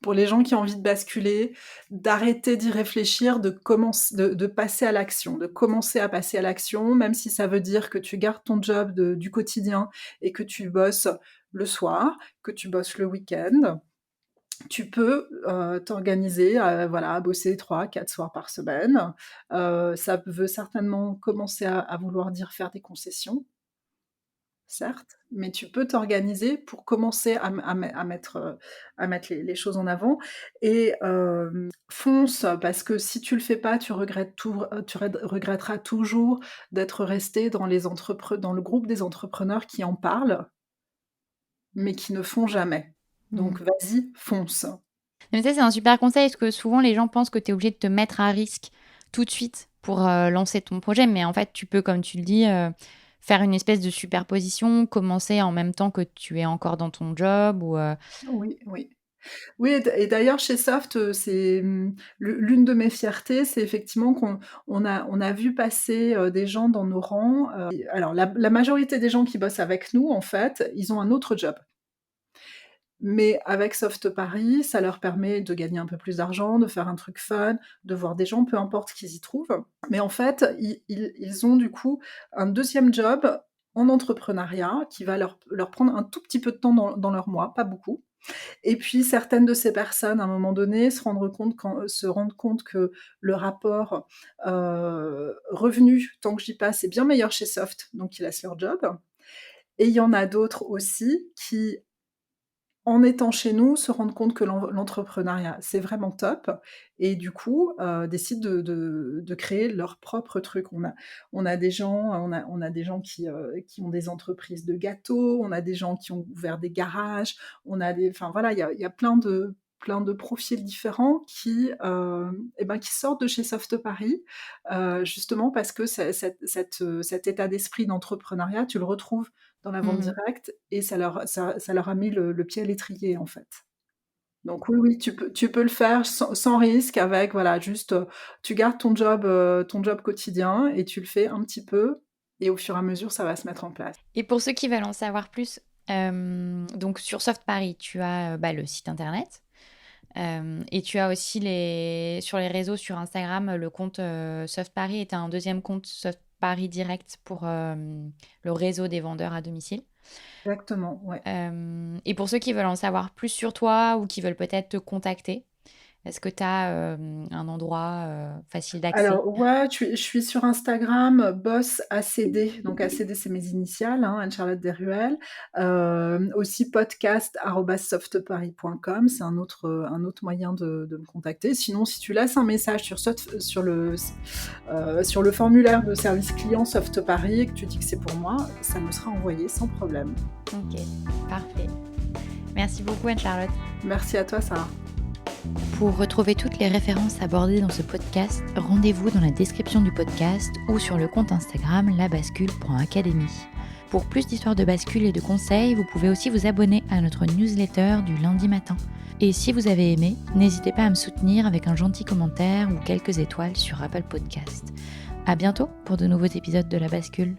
Pour les gens qui ont envie de basculer, d'arrêter d'y réfléchir, de passer à l'action, de commencer à passer à l'action, même si ça veut dire que tu gardes ton job du quotidien et que tu bosses le soir, que tu bosses le week-end. Tu peux, t'organiser, voilà, à bosser 3-4 soirs par semaine. Ça veut certainement commencer à vouloir dire faire des concessions, certes, mais tu peux t'organiser pour commencer à mettre les choses en avant et fonce parce que si tu le fais pas, tu regretteras toujours d'être resté dans le groupe des entrepreneurs qui en parlent, mais qui ne font jamais. Mmh. Donc vas-y, fonce. Mais ça, c'est un super conseil parce que souvent, les gens pensent que tu es obligé de te mettre à risque tout de suite pour, lancer ton projet. Mais en fait, tu peux, comme tu le dis, faire une espèce de superposition, commencer en même temps que tu es encore dans ton job ou, Oui, oui. Oui et d'ailleurs chez Soft, l'une de mes fiertés, c'est effectivement qu'on a vu passer, des gens dans nos rangs, alors la majorité des gens qui bossent avec nous, en fait, ils ont un autre job. Mais avec Soft Paris, ça leur permet de gagner un peu plus d'argent, de faire un truc fun, de voir des gens, peu importe ce qu'ils y trouvent. Mais en fait, ils ont du coup un deuxième job en entrepreneuriat qui va leur prendre un tout petit peu de temps dans leur mois, pas beaucoup. Et puis certaines de ces personnes, à un moment donné, se rendent compte que le rapport, revenu, temps que j'y passe, est bien meilleur chez Soft, donc ils laissent leur job. Et il y en a d'autres aussi qui, en étant chez nous, se rendent compte que l'entrepreneuriat, c'est vraiment top et du coup, décident de créer leur propre truc. On a des gens qui ont des entreprises de gâteaux, on a des gens qui ont ouvert des garages, enfin voilà, il y a plein de profils différents qui sortent de chez Soft Paris, justement parce que cet état d'esprit d'entrepreneuriat, tu le retrouves dans la vente directe et ça leur a mis le pied à l'étrier, en fait. Donc oui, oui, tu peux le faire sans risque avec, voilà, juste, tu gardes ton job quotidien et tu le fais un petit peu et au fur et à mesure, ça va se mettre en place. Et pour ceux qui veulent en savoir plus, donc sur Soft Paris, tu as le site internet et tu as aussi sur les réseaux, sur Instagram, le compte Soft Paris et tu as un deuxième compte Soft Paris Direct pour le réseau des vendeurs à domicile. Exactement, ouais. Et pour ceux qui veulent en savoir plus sur toi ou qui veulent peut-être te contacter, est-ce que tu as un endroit facile d'accès? Alors ouais, je suis sur Instagram, Boss ACD, donc ACD c'est mes initiales, hein, Anne-Charlotte Desruelles. Aussi podcast@softparis.com, c'est un autre moyen de me contacter. Sinon, si tu laisses un message sur le formulaire de service client Soft Paris et que tu dis que c'est pour moi, ça me sera envoyé sans problème. Ok, parfait. Merci beaucoup Anne-Charlotte. Merci à toi, Sarah. Pour retrouver toutes les références abordées dans ce podcast, rendez-vous dans la description du podcast ou sur le compte Instagram labascule.academy. Pour plus d'histoires de bascule et de conseils, vous pouvez aussi vous abonner à notre newsletter du lundi matin. Et si vous avez aimé, n'hésitez pas à me soutenir avec un gentil commentaire ou quelques étoiles sur Apple Podcast. À bientôt pour de nouveaux épisodes de La Bascule.